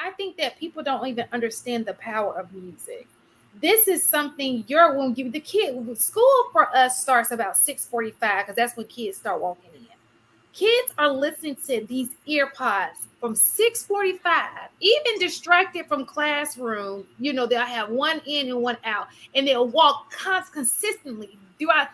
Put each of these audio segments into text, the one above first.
I think that people don't even understand the power of music. This is something you're when you the kid school for us starts about 6:45 because that's when kids start walking in. Kids are listening to these ear pods from 6:45, even distracted from classroom. They'll have one in and one out, and they'll walk consistently throughout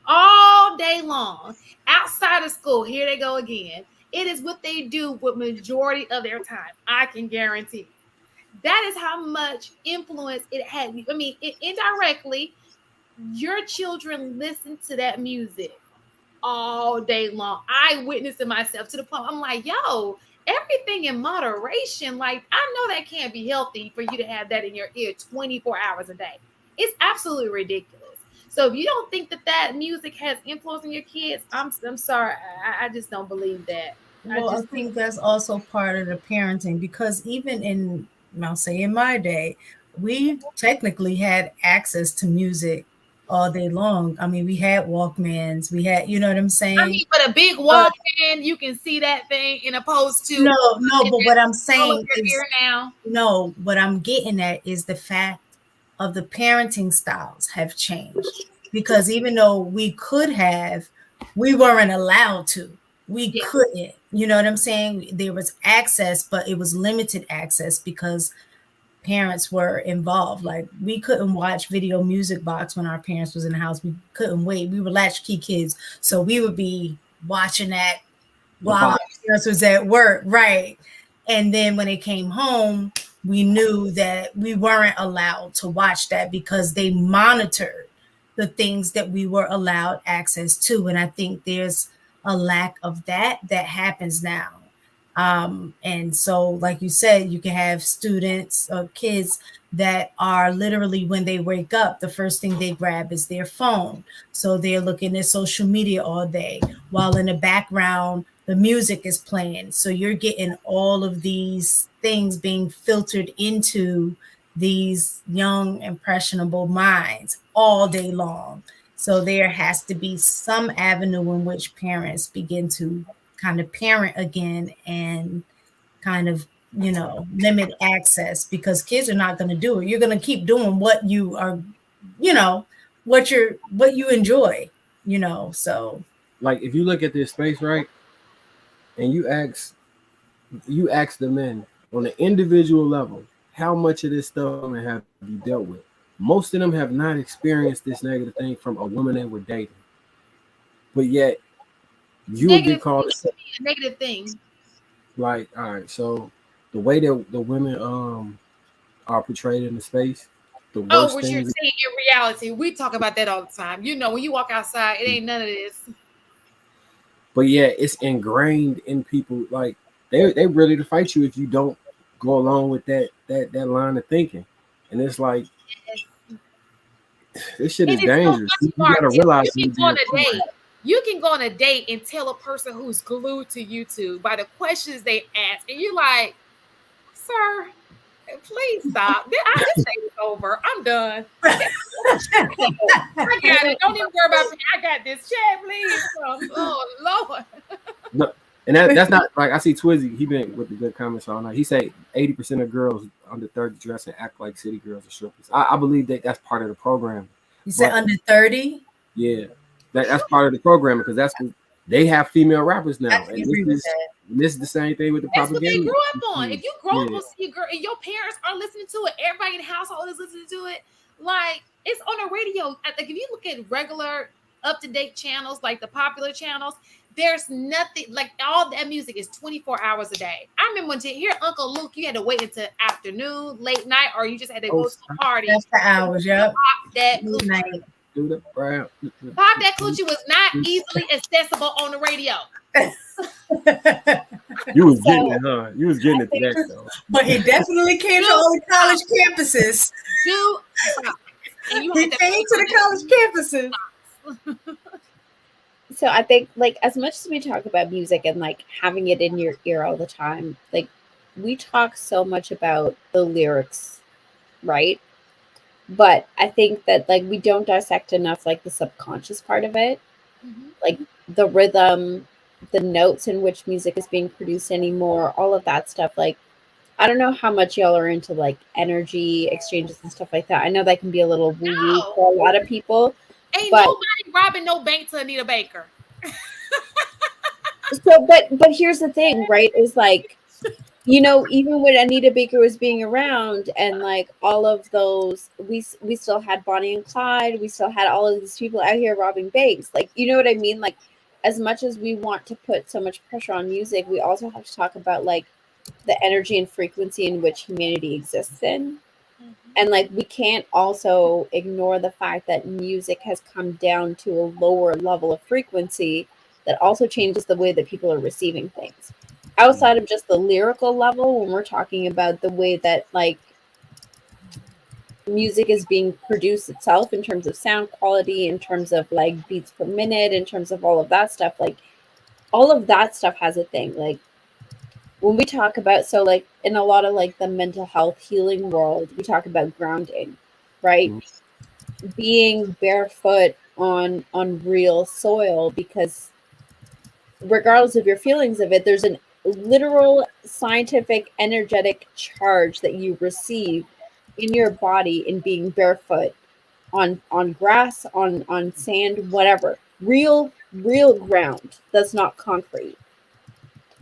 all day long outside of school. Here they go again. It is what they do with majority of their time. I can guarantee. That is how much influence it had. I mean, indirectly, your children listen to that music all day long. I witnessed it myself to the point I'm like, yo, everything in moderation. Like, I know that can't be healthy for you to have that in your ear 24 hours a day. It's absolutely ridiculous. So if you don't think that music has influence on your kids, I'm sorry. I just don't believe that. Well, I think that's also part of the parenting, because even I'll say in my day, we technically had access to music all day long. I mean, we had Walkmans, we had, you know what I'm saying? But a big Walkman, you can see that thing, in opposed to no, but what I'm saying is, now. no, what I'm getting at is the fact of the parenting styles have changed, because even though we could have, we weren't allowed to. We couldn't, you know what I'm saying? There was access, but it was limited access because parents were involved. Like, we couldn't watch Video Music Box when our parents was in the house. We couldn't wait. We were latchkey kids, so we would be watching that while our parents was at work, right? And then when they came home, we knew that we weren't allowed to watch that because they monitored the things that we were allowed access to. And I think there's a lack of that happens now. And so, like you said, you can have students or kids that are literally, when they wake up, the first thing they grab is their phone. So they're looking at social media all day, while in the background, the music is playing. So you're getting all of these things being filtered into these young, impressionable minds all day long. So there has to be some avenue in which parents begin to kind of parent again and kind of, limit access, because kids are not going to do it. You're going to keep doing what you are, what you enjoy, so. Like, if you look at this space, right, and you ask the men on an individual level, how much of this stuff have you dealt with? Most of them have not experienced this negative thing from a woman they were dating. But yet, you would be called a negative thing. Like, all right, so the way that the women are portrayed in the space, the worst what you're saying in reality, we talk about that all the time. When you walk outside, it ain't none of this. But yeah, it's ingrained in people. Like, they ready to fight you if you don't go along with that line of thinking. And it's like, this shit is dangerous. You gotta realize you can go on a date and tell a person who's glued to YouTube by the questions they ask, and you're like, sir, please stop. This thing is over. I'm done. I got it. Don't even worry about me. I got this. Chat, please. Oh, Lord. No, and that's not, like, I see Twizzy, he been with the good comments all night. He say 80% of girls under 30 dress and act like city girls or strippers. I believe that's part of the program. You said under 30? Yeah. That's part of the program, because that's what they have, female rappers now. And this is the same thing with the propaganda. That's what they grew up on. If you grow up on see a girl and your parents are listening to it, everybody in the household is listening to it, like, it's on the radio. Like, if you look at regular up-to-date channels, like the popular channels, there's nothing, like, all that music is 24 hours a day. I remember when to hear Uncle Luke, you had to wait until afternoon, late night, or you just had to go to a party. That's the hours, yep. That midnight. Pop that coochie was not easily accessible on the radio. You was getting it, huh? You was getting it to that, though. But he definitely came to all the college campuses. He came to the college campuses. So I think, like, as much as we talk about music and, like, having it in your ear all the time, like, we talk so much about the lyrics, right? But I think that, like, we don't dissect enough, like, the subconscious part of it, like the rhythm, the notes in which music is being produced anymore, all of that stuff. Like, I don't know how much y'all are into like energy exchanges and stuff like that. I know that can be a little woo woo No, for a lot of people, ain't but nobody robbing no bank to Anita Baker. so but here's the thing, right? Is like, you know, even when Anita Baker was being around and like all of those, we still had Bonnie and Clyde, we still had all of these people out here robbing banks. Like, you know what I mean? Like, as much as we want to put so much pressure on music, we also have to talk about like the energy and frequency in which humanity exists in. Mhm. And like we can't also ignore the fact that music has come down to a lower level of frequency that also changes the way that people are receiving things outside of just the lyrical level. When we're talking about the way that like music is being produced itself, in terms of sound quality, in terms of like beats per minute, in terms of all of that stuff, like all of that stuff has a thing. Like when we talk about, so like in a lot of like the mental health healing world, we talk about grounding, right? Mhm. Being barefoot on real soil, because regardless of your feelings of it, there's an literal scientific energetic charge that you receive in your body in being barefoot on grass, on sand, whatever, real ground that's not concrete.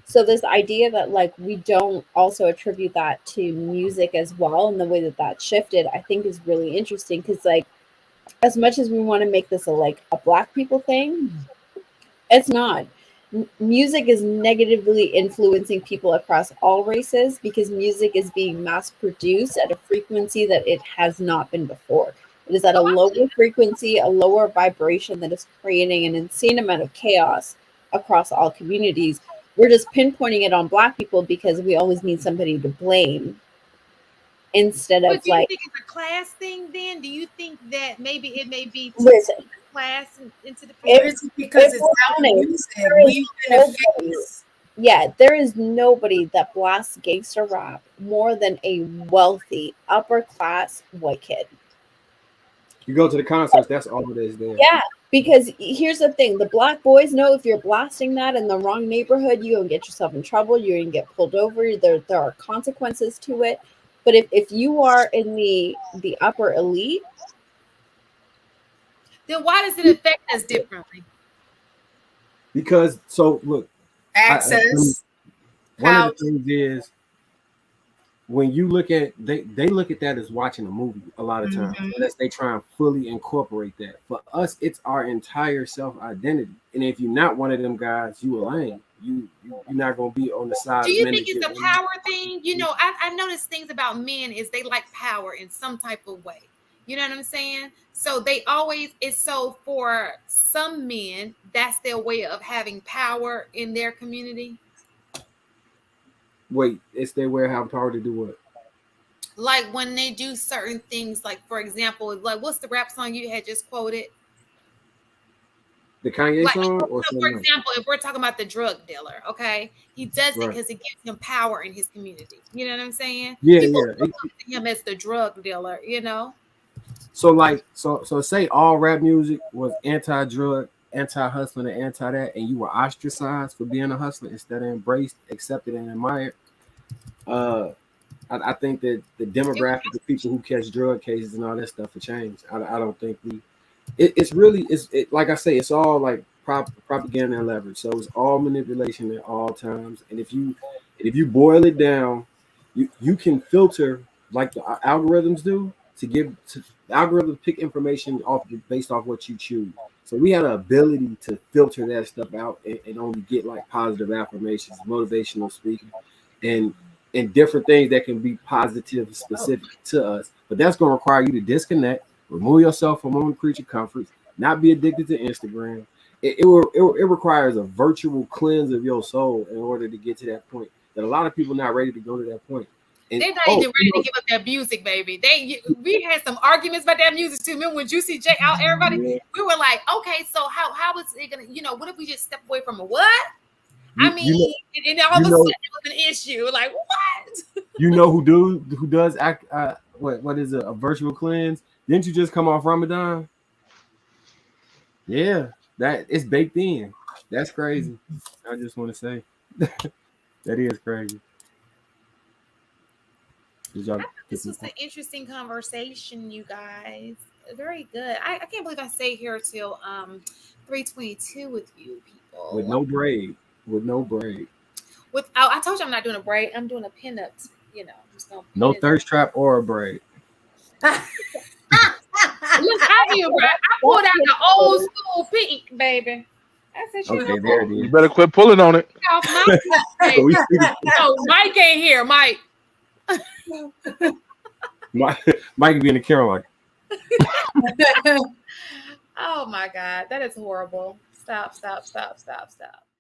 So this idea that like we don't also attribute that to music as well, and the way that that shifted, I think is really interesting, because like as much as we want to make this a like a black people thing, it's not. Music is negatively influencing people across all races, because music is being mass produced at a frequency that it has not been before. It is at a Oh, lower frequency, a lower vibration, that is creating an insane amount of chaos across all communities. We're just pinpointing it on black people because we always need somebody to blame, instead but of do you like, think it's a class thing then? Do you think that maybe it may be to listen, class into the if picture? It's because if it's we're our honest, music. there is We've been a nobody, face. yeah, there is nobody that blasts gangster rap more than a wealthy upper class white kid. You go to the concerts, that's all it is there. Yeah, because here's the thing: the black boys know if you're blasting that in the wrong neighborhood, you're gonna get yourself in trouble. You're gonna get pulled over. There are consequences to it. But if you are in the upper elite, Then why does it affect us differently? Because so look, Access, one of power. the things is when you look at they look at that as watching a movie a lot of times, Mhm. unless they try and fully incorporate that. For us, it's our entire self identity. And if you're not one of them guys, you a lame. You're not gonna be on the side Do of you men think that it's get a women. power thing? You know, I noticed things about men is they like power in some type of way. You know what I'm saying? So they always it's so for some men, that's their way of having power in their community. Wait, it's their way how power to do what? Like when they do certain things, like for example, like what's the rap song you had just quoted? The Kanye Like, song or so for something else? example, if we're talking about the drug dealer, okay, he does it Right. because it gives him power in his community. You know what I'm saying? Yeah, People yeah. look up to him as the drug dealer. You know, So like so say all rap music was anti-drug, anti-hustling, and anti that, and you were ostracized for being a hustler instead of embraced, accepted, and admired. Uh, I think that the it, demographic of people who catch drug cases and all that stuff will change. I don't think it's really like I say, it's all like propaganda and leverage. So it's all manipulation at all times. And if you boil it down, you can filter like the algorithms do to give to the algorithms pick information off based off what you choose. So we had an ability to filter that stuff out and only get like positive affirmations, motivational speaking, and and different things that can be positive specific to us. But that's going to require you to disconnect, remove yourself from home creature comforts, not be addicted to Instagram. It requires a virtual cleanse of your soul in order to get to that point. That a lot of people not ready to go to that point. And they're not oh, even ready to give up their music, baby. We had some arguments about that music too. Remember when Juicy J out everybody? We were like, okay, so how is it gonna? You know, what if we just step away from a what? I you mean, you know and all of you a know sudden it was an issue. Like what? who does act what is a virtual cleanse? Didn't you just come off Ramadan? Yeah, that it's baked in. That's crazy. I just want to say that is crazy. Did y'all This was an interesting conversation, you guys. Very good. I can't believe I stayed here till 3:22 with you people. with no braid? With no braid. I told you I'm not doing a braid. I'm doing a pinup. You know, I'm just gonna No pin it. thirst trap or a braid. Look, I pulled out the old school pink, baby. That's it. Okay, there it You is. better quit pulling on it. Off my So we see no, Mike ain't here. Mike. Mike be in the camera like, Oh my God, that is horrible. Stop.